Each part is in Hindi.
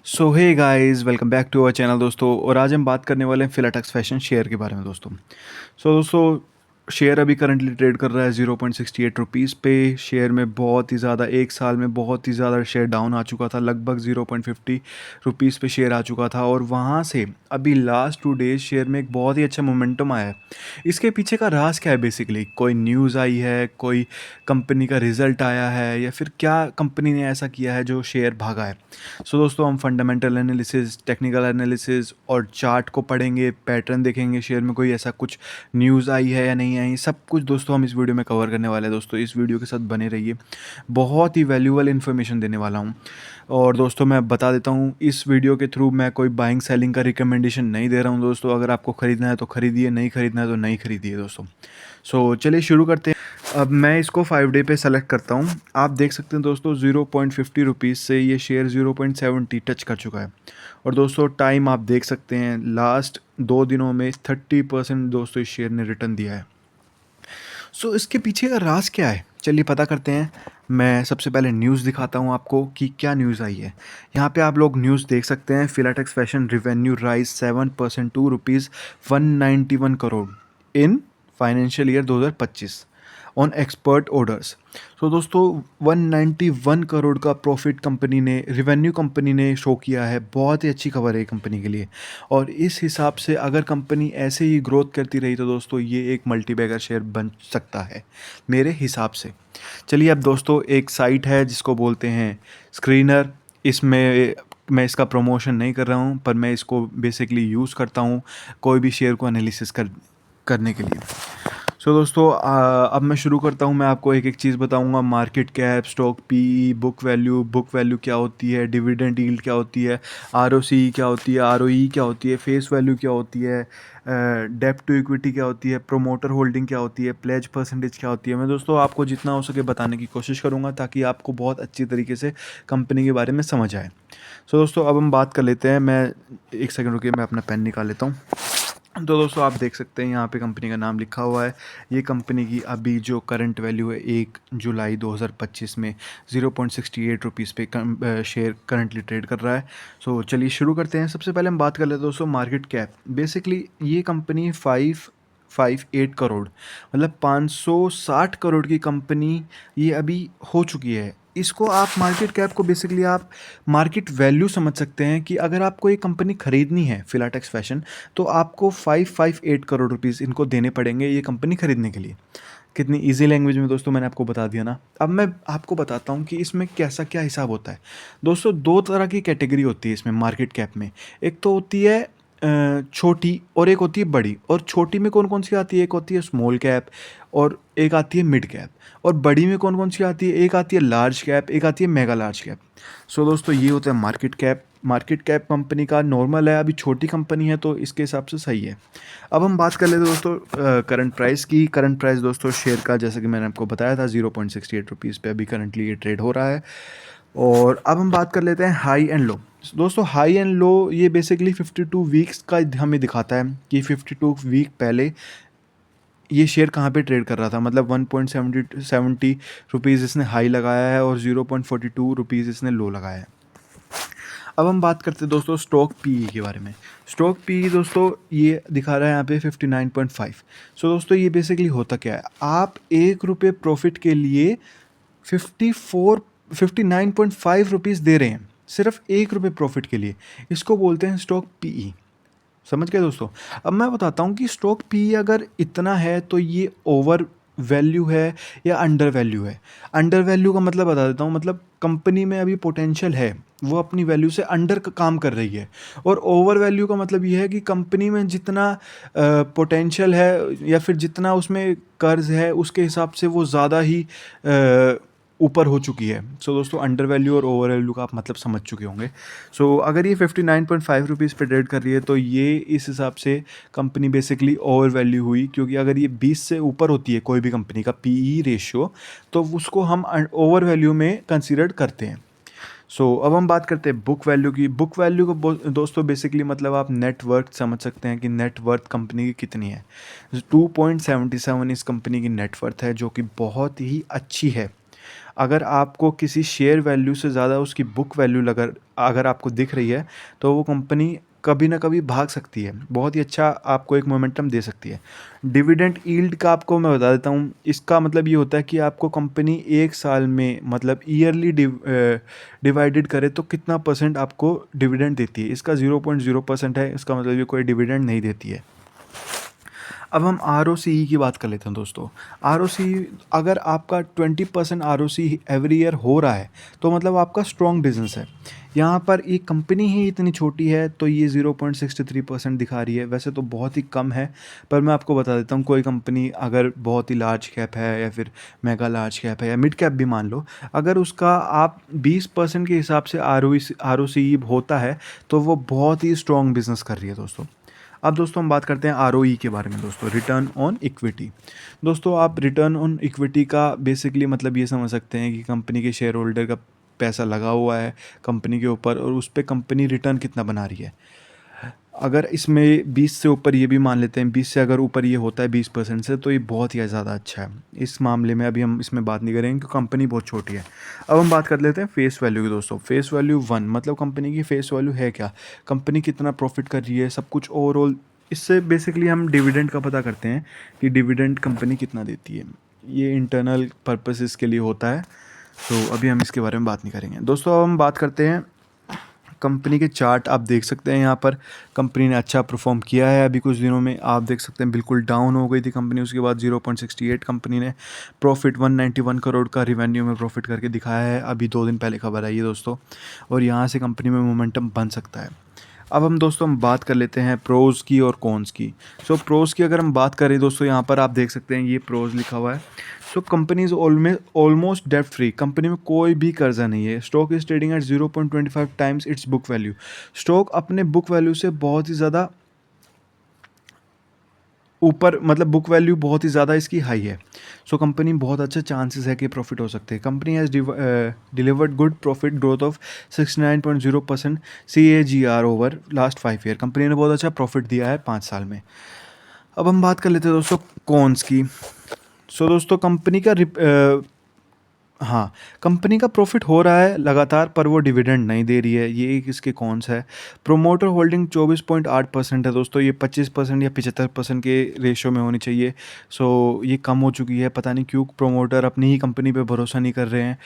So hey guys, welcome back to our channel दोस्तों। और आज हम बात करने वाले हैं फिलाटेक्स फैशन शेयर के बारे में दोस्तों। दोस्तों, शेयर अभी करंटली ट्रेड कर रहा है 0.68 रुपीज़ पे। शेयर में बहुत ही ज़्यादा, एक साल में बहुत ही ज़्यादा शेयर डाउन आ चुका था, लगभग 0.50 रुपीज़ पे शेयर आ चुका था। और वहाँ से अभी लास्ट 2 डेज शेयर में एक बहुत ही अच्छा मोमेंटम आया है। इसके पीछे का राज क्या है? बेसिकली कोई न्यूज़ आई है, कोई कंपनी का रिजल्ट आया है, या फिर क्या कंपनी ने ऐसा किया है जो शेयर भागा है? दोस्तों, हम फंडामेंटल एनालिसिस, टेक्निकल एनालिसिस और चार्ट को पढ़ेंगे, पैटर्न देखेंगे, शेयर में कोई ऐसा कुछ न्यूज़ आई है या नहीं आई, सब कुछ दोस्तों हम इस वीडियो में कवर करने वाले हैं। दोस्तों, इस वीडियो के साथ बने रहिए, बहुत ही वैल्यूबल इन्फॉर्मेशन देने वाला हूँ। और दोस्तों, मैं बता देता हूँ, इस वीडियो के थ्रू मैं कोई बाइंग सेलिंग का रिकमेंडेशन नहीं दे रहा हूँ दोस्तों। अगर आपको ख़रीदना है तो ख़रीदिए, नहीं ख़रीदना है तो नहीं ख़रीदिए दोस्तों। चलिए शुरू करते हैं। अब मैं इसको 5 डे पे सेलेक्ट करता हूँ। आप देख सकते हैं दोस्तों, 0.50 रुपीज़ से ये शेयर 0.70 टच कर चुका है। और दोस्तों, टाइम आप देख सकते हैं, लास्ट 2 दिनों में 30% दोस्तों इस शेयर ने रिटर्न दिया है। इसके पीछे का राज क्या है, चलिए पता करते हैं। मैं सबसे पहले न्यूज़ दिखाता हूँ आपको कि क्या न्यूज़ आई है। यहाँ पे आप लोग न्यूज़ देख सकते हैं, Filatex fashion revenue rise 7% to rupees 191 crore in financial year 2025 on expert orders. दोस्तों, 191 करोड़ का प्रॉफिट कंपनी ने, रिवेन्यू कंपनी ने शो किया है। बहुत ही अच्छी खबर है कंपनी के लिए। और इस हिसाब से अगर कंपनी ऐसे ही ग्रोथ करती रही तो दोस्तों ये एक मल्टीबैगर शेयर बन सकता है मेरे हिसाब से। चलिए, अब दोस्तों एक साइट है जिसको बोलते हैं स्क्रीनर। इसमें मैं इसका प्रमोशन नहीं कर रहा हूँ, पर मैं इसको बेसिकली यूज़ करता हूँ कोई भी शेयर को एनालिसिस करने के लिए। दोस्तों, अब मैं शुरू करता हूँ। मैं आपको एक एक चीज़ बताऊँगा। Market cap, stock P, book value क्या होती है, डिविडेंड यील्ड क्या होती है, आरओसी क्या होती है, आरओई क्या होती है, फेस वैल्यू क्या होती है, डेब्ट टू इक्विटी क्या होती है, प्रोमोटर होल्डिंग क्या होती है, प्लेज परसेंटेज क्या होती है। मैं दोस्तों आपको जितना हो सके बताने की कोशिश करूँगा, ताकि आपको बहुत अच्छी तरीके से कंपनी के बारे में समझ आए। दोस्तों, अब हम बात कर लेते हैं। मैं एक सेकंड रुकिए, मैं अपना पेन निकाल लेता हूँ। दोस्तों, आप देख सकते हैं यहाँ पे कंपनी का नाम लिखा हुआ है। ये कंपनी की अभी जो करंट वैल्यू है 1 जुलाई 2025 में 0.68 रुपीज़ पे शेयर करंटली ट्रेड कर रहा है। चलिए शुरू करते हैं। सबसे पहले हम बात कर लेते हैं दोस्तों मार्केट कैप। बेसिकली ये कंपनी 558 करोड़, मतलब 560 करोड़ की कंपनी ये अभी हो चुकी है। इसको आप मार्केट कैप को बेसिकली आप मार्केट वैल्यू समझ सकते हैं कि अगर आपको ये कंपनी खरीदनी है फिलाटेक्स फैशन, तो आपको 558 करोड़ रुपीज़ इनको देने पड़ेंगे ये कंपनी खरीदने के लिए। कितनी इजी लैंग्वेज में दोस्तों मैंने आपको बता दिया ना। अब मैं आपको बताता हूँ कि इसमें कैसा क्या हिसाब होता है। दोस्तों, 2 तरह की कैटेगरी होती है इसमें मार्केट कैप में। एक तो होती है छोटी, और एक होती है बड़ी। और छोटी में कौन कौन सी आती है? एक होती है स्मॉल कैप, और एक आती है मिड कैप। और बड़ी में कौन कौन सी आती है? एक आती है लार्ज कैप, एक आती है मेगा लार्ज कैप। दोस्तों, ये होता है market cap. Market cap company का नॉर्मल है, अभी छोटी कंपनी है तो इसके हिसाब से सही है। अब हम बात कर लेते हैं दोस्तों करंट प्राइस की। करंट प्राइस दोस्तों शेयर का, जैसे कि मैंने आपको बताया था, 0.68 रुपीज़ पे अभी करंटली ये ट्रेड हो रहा है। और अब हम बात कर लेते हैं हाई एंड लो। दोस्तों, हाई एंड लो ये बेसिकली 52 वीक्स का हमें दिखाता है कि 52 वीक पहले ये शेयर कहाँ पे ट्रेड कर रहा था। मतलब 1.70 रुपीज़ इसने हाई लगाया है और 0.42 रुपीज़ इसने लो लगाया है। अब हम बात करते हैं दोस्तों स्टॉक पीई के बारे में। स्टॉक पीई दोस्तों ये दिखा रहा है यहाँ पे 59.5। दोस्तों, ये बेसिकली होता क्या है, आप 1 रुपये प्रॉफिट के लिए 59.5 रुपीज़ दे रहे हैं, सिर्फ 1 रुपये प्रॉफिट के लिए। इसको बोलते हैं स्टॉक पीई। समझ गए दोस्तों? अब मैं बताता हूँ कि स्टॉक पी अगर इतना है तो ये ओवर वैल्यू है या अंडर वैल्यू है। अंडर वैल्यू का मतलब बता देता हूँ, मतलब कंपनी में अभी पोटेंशियल है, वो अपनी वैल्यू से अंडर काम कर रही है। और ओवर वैल्यू का मतलब ये है कि कंपनी में जितना पोटेंशियल है या फिर जितना उसमें कर्ज है, उसके हिसाब से वो ज़्यादा ही ऊपर हो चुकी है। दोस्तों, अंडर वैल्यू और ओवर वैल्यू का आप मतलब समझ चुके होंगे। अगर ये 59.5 रुपीज़ पे ट्रेड कर रही है तो ये इस हिसाब से कंपनी बेसिकली ओवर वैल्यू हुई, क्योंकि अगर ये 20 से ऊपर होती है कोई भी कंपनी का पीई रेशियो, तो उसको हम ओवर वैल्यू में कंसिडर करते हैं। अब हम बात करते हैं बुक वैल्यू की। बुक वैल्यू को दोस्तों बेसिकली मतलब आप नेट वर्थ समझ सकते हैं कि नेट वर्थ कंपनी की कितनी है। 2.77 इस कंपनी की नेट वर्थ है, जो कि बहुत ही अच्छी है। अगर आपको किसी शेयर वैल्यू से ज़्यादा उसकी बुक वैल्यू अगर अगर आपको दिख रही है तो वो कंपनी कभी ना कभी भाग सकती है, बहुत ही अच्छा आपको एक मोमेंटम दे सकती है। डिविडेंड यील्ड का आपको मैं बता देता हूँ, इसका मतलब ये होता है कि आपको कंपनी एक साल में मतलब ईयरली डिवाइडेड करे तो कितना परसेंट आपको डिविडेंड देती है। इसका 0.0% है, इसका मतलब ये कोई डिविडेंड नहीं देती है। अब हम आर की बात कर लेते हैं दोस्तों। आर अगर आपका 20% आर एवरी ईयर हो रहा है तो मतलब आपका स्ट्रॉन्ग बिजनेस है। यहाँ पर एक कंपनी ही इतनी छोटी है तो ये 0.63% दिखा रही है, वैसे तो बहुत ही कम है, पर मैं आपको बता देता हूँ कोई कंपनी अगर बहुत ही लार्ज कैप है या फिर मेगा लार्ज कैप है या मिड कैप भी मान लो, अगर उसका आप 20% के हिसाब से आर होता है तो वो बहुत ही स्ट्रॉन्ग बिजनेस कर रही है दोस्तों। अब दोस्तों हम बात करते हैं आर के बारे में दोस्तों, रिटर्न ऑन इक्विटी। दोस्तों आप रिटर्न ऑन इक्विटी का बेसिकली मतलब ये समझ सकते हैं कि कंपनी के शेयर होल्डर का पैसा लगा हुआ है कंपनी के ऊपर और उस पर कंपनी रिटर्न कितना बना रही है। अगर इसमें 20 से ऊपर ये भी मान लेते हैं, 20 से अगर ऊपर ये होता है 20% से, तो ये बहुत ही ज़्यादा अच्छा है। इस मामले में अभी हम इसमें बात नहीं करेंगे क्योंकि कंपनी बहुत छोटी है। अब हम बात कर लेते हैं फेस वैल्यू की दोस्तों। फेस वैल्यू 1 मतलब कंपनी की फेस वैल्यू है क्या, कंपनी कितना प्रॉफिट कर रही है, सब कुछ ओवरऑल। इससे बेसिकली हम डिविडेंड का पता करते हैं कि डिविडेंड कंपनी कितना देती है। ये इंटरनल पर्पसेस के लिए होता है, तो अभी हम इसके बारे में बात नहीं करेंगे दोस्तों। अब हम बात करते हैं कंपनी के चार्ट। आप देख सकते हैं यहाँ पर कंपनी ने अच्छा परफॉर्म किया है। अभी कुछ दिनों में आप देख सकते हैं बिल्कुल डाउन हो गई थी कंपनी, उसके बाद 0.68 कंपनी ने प्रॉफिट 191 करोड़ का रिवेन्यू में प्रॉफिट करके दिखाया है। अभी 2 दिन पहले खबर आई है दोस्तों, और यहाँ से कंपनी में मोमेंटम बन सकता है। अब हम दोस्तों हम बात कर लेते हैं प्रोज की और कॉन्स की। सो प्रोज की अगर हम बात करें दोस्तों, यहाँ पर आप देख सकते हैं ये प्रोज लिखा हुआ है। So company is almost debt free, company में कोई भी कर्जा नहीं है। Stock is trading at 0.25 times it's book value, stock अपने बुक वैल्यू से बहुत ही ज़्यादा ऊपर, मतलब बुक वैल्यू बहुत ही ज़्यादा इसकी हाई है। सो कंपनी बहुत अच्छे चांसेस है कि प्रॉफिट हो सकते हैं। Company has delivered good profit growth of 69.0% CAGR over last 5 year. Company ने बहुत अच्छा प्रॉफिट दिया है 5 साल में। अब हम बात कर लेते हैं दोस्तों कॉन्स की। सो दोस्तों कंपनी का हाँ, कंपनी का प्रॉफिट हो रहा है लगातार पर वो डिविडेंड नहीं दे रही है, ये एक इसके कॉन्स है। प्रोमोटर होल्डिंग 24.8% है दोस्तों, ये 25% या 75% के रेशो में होनी चाहिए। सो ये कम हो चुकी है, पता नहीं क्यों प्रोमोटर अपनी ही कंपनी पे भरोसा नहीं कर रहे हैं।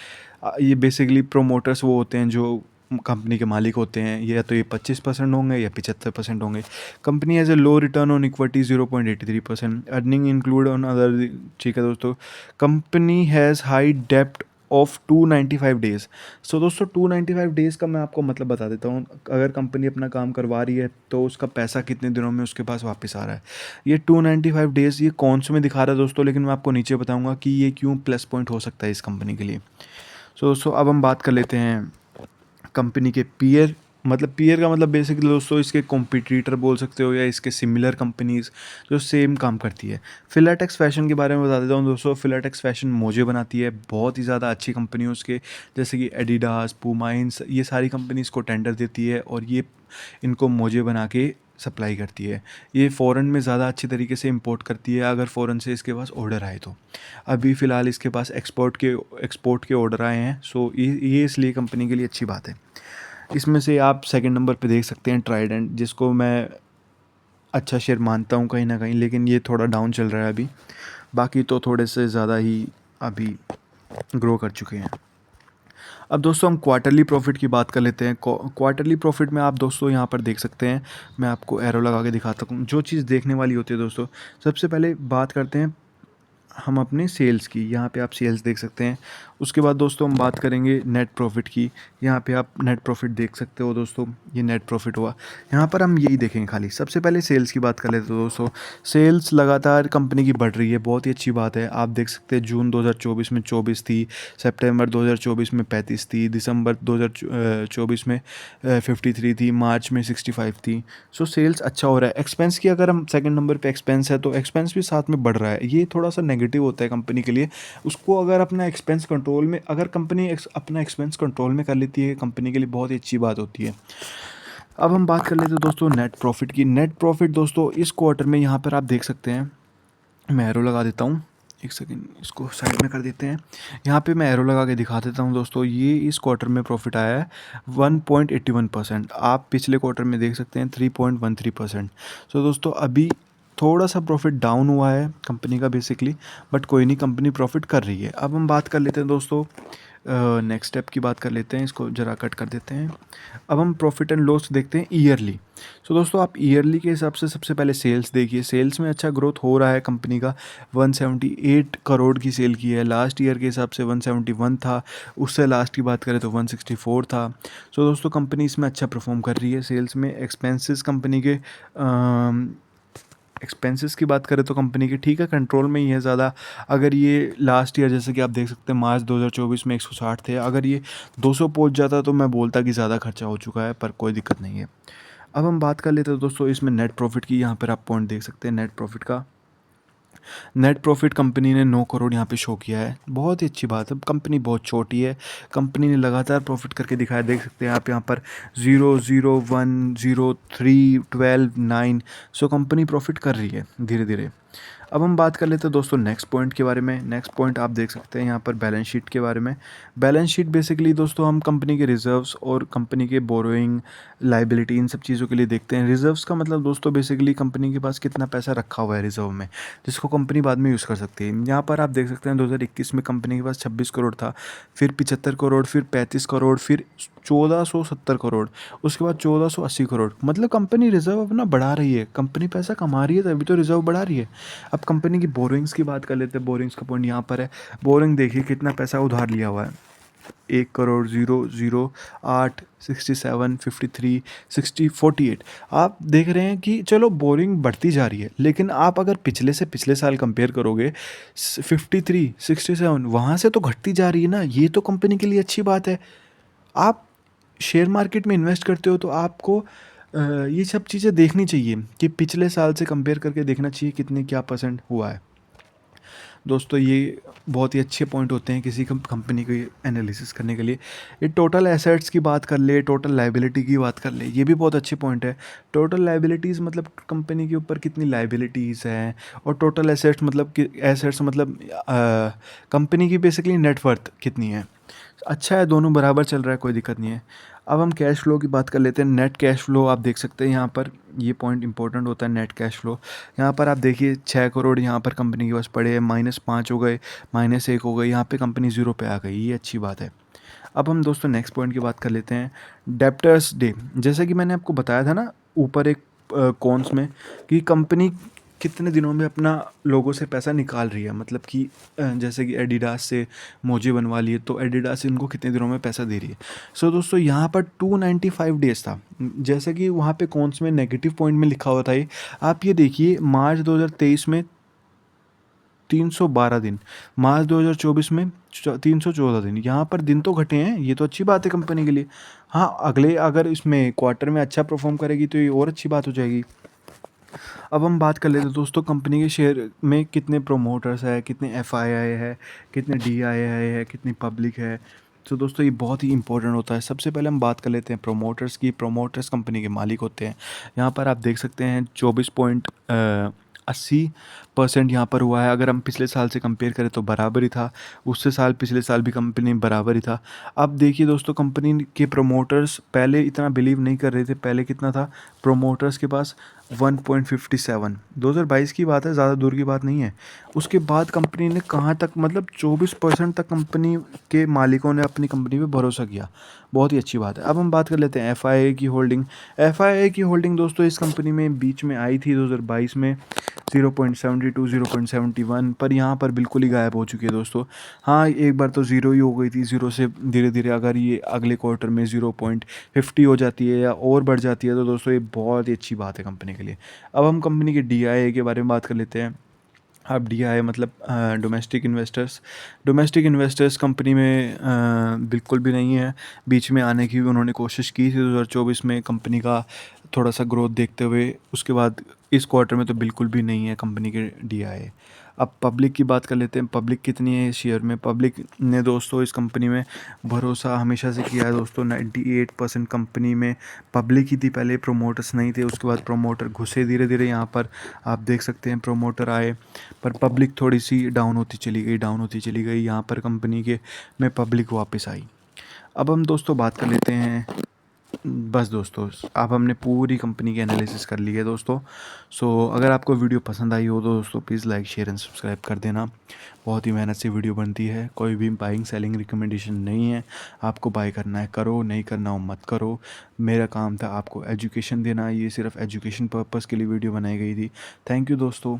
ये बेसिकली प्रोमोटर्स वो होते हैं जो कंपनी के मालिक होते हैं, ये या तो ये 25% होंगे या 75% होंगे। Company has a low return on equity 0.83%, earning include on other. ठीक है दोस्तों, कंपनी हैज़ हाई डेप्ट ऑफ 295 डेज़। सो दोस्तों 295 डेज़ का मैं आपको मतलब बता देता हूँ। अगर कंपनी अपना काम करवा रही है तो उसका पैसा कितने दिनों में उसके पास वापस आ रहा है। ये 295 डेज़ ये कौन से में दिखा रहा है दोस्तों, लेकिन मैं आपको नीचे बताऊँगा कि ये क्यों प्लस पॉइंट हो सकता है इस कंपनी के लिए। सो दोस्तों अब हम बात कर लेते हैं कंपनी के पीयर। मतलब पीयर का मतलब बेसिकली दोस्तों इसके कॉम्पिटिटर बोल सकते हो या इसके सिमिलर कंपनीज जो सेम काम करती है। फिलाटेक्स फैशन के बारे में बता देता हूँ दोस्तों। फिलाटेक्स फैशन मोजे बनाती है, बहुत ही ज़्यादा अच्छी कंपनी है उसके, जैसे कि एडिडास, पूमा, ये सारी कंपनी इसको टेंडर देती है और ये इनको मोजे बना के सप्लाई करती है। ये फ़ॉरेन में ज़्यादा अच्छी तरीके से इंपोर्ट करती है अगर फ़ॉरेन से इसके पास ऑर्डर आए तो। अभी फ़िलहाल इसके पास एक्सपोर्ट के ऑर्डर आए हैं। सो ये इसलिए कंपनी के लिए अच्छी बात है। इसमें से आप सेकंड नंबर पे देख सकते हैं ट्राइडेंट, जिसको मैं अच्छा शेयर मानता हूँ कहीं ना कहीं, लेकिन ये थोड़ा डाउन चल रहा है अभी। बाकी तो थोड़े से ज़्यादा ही अभी ग्रो कर चुके हैं। अब दोस्तों हम क्वार्टरली प्रॉफिट की बात कर लेते हैं। क्वार्टरली प्रॉफिट में आप दोस्तों यहाँ पर देख सकते हैं, मैं आपको एरो लगा के दिखाता हूँ जो चीज़ देखने वाली होती है दोस्तों। सबसे पहले बात करते हैं हम अपने सेल्स की। यहाँ पे आप सेल्स देख सकते हैं। उसके बाद दोस्तों हम बात करेंगे नेट प्रॉफिट की। यहाँ पे आप नेट प्रॉफिट देख सकते हो दोस्तों, ये नेट प्रॉफिट हुआ। यहाँ पर हम यही देखेंगे खाली। सबसे पहले सेल्स की बात कर लेते हैं दोस्तों। सेल्स लगातार कंपनी की बढ़ रही है, बहुत ही अच्छी बात है। आप देख सकते हैं जून 2024 में 24 थी, सितंबर 2024 में 35 थी, दिसंबर 2024 में 53 थी, मार्च में 65 थी। सो सेल्स अच्छा हो रहा है। एक्सपेंस की अगर हम सेकंड नंबर पे एक्सपेंस है तो एक्सपेंस भी साथ में बढ़ रहा है। ये थोड़ा सा नेगेटिव होता है कंपनी के लिए। उसको अगर अपना एक्सपेंस कंट्रोल में, अगर कंपनी अपना एक्सपेंस कंट्रोल में कर लेती है, कंपनी के लिए बहुत ही अच्छी बात होती है। अब हम बात कर लेते हैं दोस्तों नेट प्रॉफिट की। नेट प्रॉफिट दोस्तों इस क्वार्टर में यहाँ पर आप देख सकते हैं, मैं एरो लगा देता हूँ। एक सेकेंड, इसको साइड में कर देते हैं। यहाँ पे मैं एरो लगा के दिखा देता हूँ दोस्तों। ये इस क्वार्टर में प्रॉफिट आया है 1.81%। आप पिछले क्वार्टर में देख सकते हैं 3.13%। सो दोस्तों अभी थोड़ा सा प्रॉफिट डाउन हुआ है कंपनी का बेसिकली, बट कोई नहीं, कंपनी प्रॉफिट कर रही है। अब हम बात कर लेते हैं दोस्तों, नेक्स्ट स्टेप की बात कर लेते हैं। इसको ज़रा कट कर देते हैं। अब हम प्रॉफिट एंड लॉस देखते हैं ईयरली। सो दोस्तों आप ईयरली के हिसाब से सबसे पहले सेल्स देखिए। सेल्स में अच्छा ग्रोथ हो रहा है कंपनी का। 178 करोड़ की सेल की है। लास्ट ईयर के हिसाब से 171 था। उससे लास्ट की बात करें तो 164 था। सो दोस्तों कंपनी इसमें अच्छा परफॉर्म कर रही है। सेल्स में एक्सपेंसेस कंपनी के एक्सपेंसेस की बात करें तो कंपनी की ठीक है, कंट्रोल में ही है ज़्यादा। अगर ये लास्ट ईयर जैसे कि आप देख सकते हैं मार्च 2024 में 160 थे, अगर ये 200 पहुंच जाता तो मैं बोलता कि ज़्यादा खर्चा हो चुका है, पर कोई दिक्कत नहीं है। अब हम बात कर लेते हैं दोस्तों इसमें नेट प्रॉफिट की। यहाँ पर आप पॉइंट देख सकते हैं नेट प्रॉफिट का। नेट प्रॉफिट कंपनी ने 9 करोड़ यहाँ पे शो किया है। बहुत ही अच्छी बात है। कंपनी बहुत छोटी है, कंपनी ने लगातार प्रॉफिट करके दिखाया। देख सकते हैं आप यहाँ पर 0, 0, 1, 0, 3, 12, 9। सो कंपनी प्रॉफिट कर रही है धीरे धीरे। अब हम बात कर लेते हैं दोस्तों नेक्स्ट पॉइंट के बारे में। नेक्स्ट पॉइंट आप देख सकते हैं यहाँ पर बैलेंस शीट के बारे में। बैलेंस शीट बेसिकली दोस्तों हम कंपनी के रिजर्व्स और कंपनी के बोरोइंग, लाइबिलिटी, इन सब चीज़ों के लिए देखते हैं। रिजर्व्स का मतलब दोस्तों बेसिकली कंपनी के पास कितना पैसा रखा हुआ है रिजर्व में, जिसको कंपनी बाद में यूज़ कर सकती है। यहाँ पर आप देख सकते हैं 2021 में कंपनी के पास 26 करोड़ था, फिर 75 करोड़, फिर 35 करोड़, फिर 1470 करोड़, उसके बाद 1480 करोड़। मतलब कंपनी रिजर्व अपना बढ़ा रही है, कंपनी पैसा कमा रही है तभी तो रिजर्व बढ़ा रही है। अब कंपनी की बोरिंग्स की बात कर लेते हैं। बोरिंग्स का पॉइंट यहाँ पर है। बोरिंग देखिए कितना पैसा उधार लिया हुआ है। 1 करोड़ 0, 0, 8, 67, 53, 60, 48। आप देख रहे हैं कि चलो बोरिंग बढ़ती जा रही है, लेकिन आप अगर पिछले से पिछले साल कंपेयर करोगे 53, 67, वहाँ से तो घटती जा रही है ना। ये तो कंपनी के लिए अच्छी बात है। आप शेयर मार्केट में इन्वेस्ट करते हो तो आपको ये सब चीज़ें देखनी चाहिए कि पिछले साल से कंपेयर करके देखना चाहिए कितने क्या परसेंट हुआ है। दोस्तों ये बहुत ही अच्छे पॉइंट होते हैं किसी कंपनी को एनालिसिस करने के लिए। ये टोटल एसेट्स की बात कर ले, टोटल लाइबिलिटी की बात कर ले, ये भी बहुत अच्छे पॉइंट है। टोटल लाइबिलिटीज़ मतलब कंपनी के ऊपर कितनी लाइबिलिटीज़ हैं, और टोटल एसेट्स मतलब एसेट्स मतलब कंपनी की बेसिकली नेटवर्थ कितनी है। अच्छा है, दोनों बराबर चल रहा है, कोई दिक्कत नहीं है। अब हम कैश फ्लो की बात कर लेते हैं। नेट कैश फ्लो आप देख सकते हैं यहाँ पर, ये पॉइंट इंपॉर्टेंट होता है नेट कैश फ्लो। यहाँ पर आप देखिए 6 करोड़ यहाँ पर कंपनी के पास पड़े हैं, -5 हो गए, -1 हो गए, यहाँ पे कंपनी 0 पे आ गई, ये अच्छी बात है। अब हम दोस्तों नेक्स्ट पॉइंट की बात कर लेते हैं। डेप्टर्स डे, जैसे कि मैंने आपको बताया था ना ऊपर एक कॉन्स में, कि कंपनी कितने दिनों में अपना लोगों से पैसा निकाल रही है। मतलब कि जैसे कि एडिडास से मोजे बनवा लिए तो एडिडास इनको कितने दिनों में पैसा दे रही है। सो दोस्तों यहाँ पर 295 डेज था, जैसे कि वहाँ पे कॉन्स में नेगेटिव पॉइंट में लिखा हुआ था। ये आप ये देखिए मार्च 2023 में 312 दिन, मार्च 2024 में 314 दिन। यहाँ पर दिन तो घटे हैं, ये तो अच्छी बात है कंपनी के लिए। हाँ, अगले अगर इसमें क्वार्टर में अच्छा परफॉर्म करेगी तो ये और अच्छी बात हो जाएगी। अब हम बात कर लेते हैं दोस्तों कंपनी के शेयर में कितने प्रोमोटर्स है, कितने एफआईआई है, कितने डीआईआई है, कितनी पब्लिक है। तो दोस्तों ये बहुत ही इंपॉर्टेंट होता है। सबसे पहले हम बात कर लेते हैं प्रोमोटर्स की। प्रोमोटर्स कंपनी के मालिक होते हैं। यहाँ पर आप देख सकते हैं 24.80% यहाँ पर हुआ है। अगर हम पिछले साल से कंपेयर करें तो बराबर ही था, उससे साल पिछले साल भी कंपनी बराबर ही था। अब देखिए दोस्तों कंपनी के प्रोमोटर्स पहले इतना बिलीव नहीं कर रहे थे। पहले कितना था प्रोमोटर्स के पास? 1.57। 2022 की बात है, ज़्यादा दूर की बात नहीं है। उसके बाद कंपनी ने कहाँ तक, मतलब 24% तक कंपनी के मालिकों ने अपनी कंपनी पे भरोसा किया। बहुत ही अच्छी बात है। अब हम बात कर लेते हैं एफआईआई की होल्डिंग। एफआईआई की होल्डिंग दोस्तों इस कंपनी में बीच में आई थी 2022 में 0.72, 0.71, पर यहाँ पर बिल्कुल ही गायब हो चुकी है दोस्तों। हाँ, एक बार तो ज़ीरो ही हो गई थी। ज़ीरो से धीरे धीरे अगर ये अगले क्वार्टर में 0.50 हो जाती है या और बढ़ जाती है तो दोस्तों ये बहुत ही अच्छी बात है कंपनी के लिए। अब हम कंपनी के डीआईए के बारे में बात कर लेते हैं। अब डीआईए मतलब domestic investors. Domestic investors company में बिल्कुल भी नहीं है। बीच में आने की भी उन्होंने कोशिश की थी 2024 में कंपनी का थोड़ा सा ग्रोथ देखते हुए। उसके बाद इस क्वार्टर में तो बिल्कुल भी नहीं है कंपनी के डीआईए। अब पब्लिक की बात कर लेते हैं, पब्लिक कितनी है इस शेयर में। पब्लिक ने दोस्तों इस कंपनी में भरोसा हमेशा से किया है दोस्तों। 98% कंपनी में पब्लिक ही थी पहले, प्रोमोटर्स नहीं थे। उसके बाद प्रोमोटर घुसे धीरे धीरे यहाँ पर, आप देख सकते हैं प्रोमोटर आए, पर पब्लिक थोड़ी सी डाउन होती चली गई, डाउन होती चली गई। यहाँ पर कंपनी के में पब्लिक वापस आई। अब हम दोस्तों बात कर लेते हैं, बस दोस्तों अब हमने पूरी कंपनी की एनालिसिस कर ली है दोस्तों। सो अगर आपको वीडियो पसंद आई हो तो दोस्तों please like share and subscribe कर देना। बहुत ही मेहनत से वीडियो बनती है, कोई भी बाइंग सेलिंग रिकमेंडेशन नहीं है। आपको बाय करना है करो, नहीं करना हो मत करो। मेरा काम था आपको एजुकेशन देना, ये सिर्फ एजुकेशन पर्पज़ के लिए वीडियो बनाई गई थी। थैंक यू दोस्तों।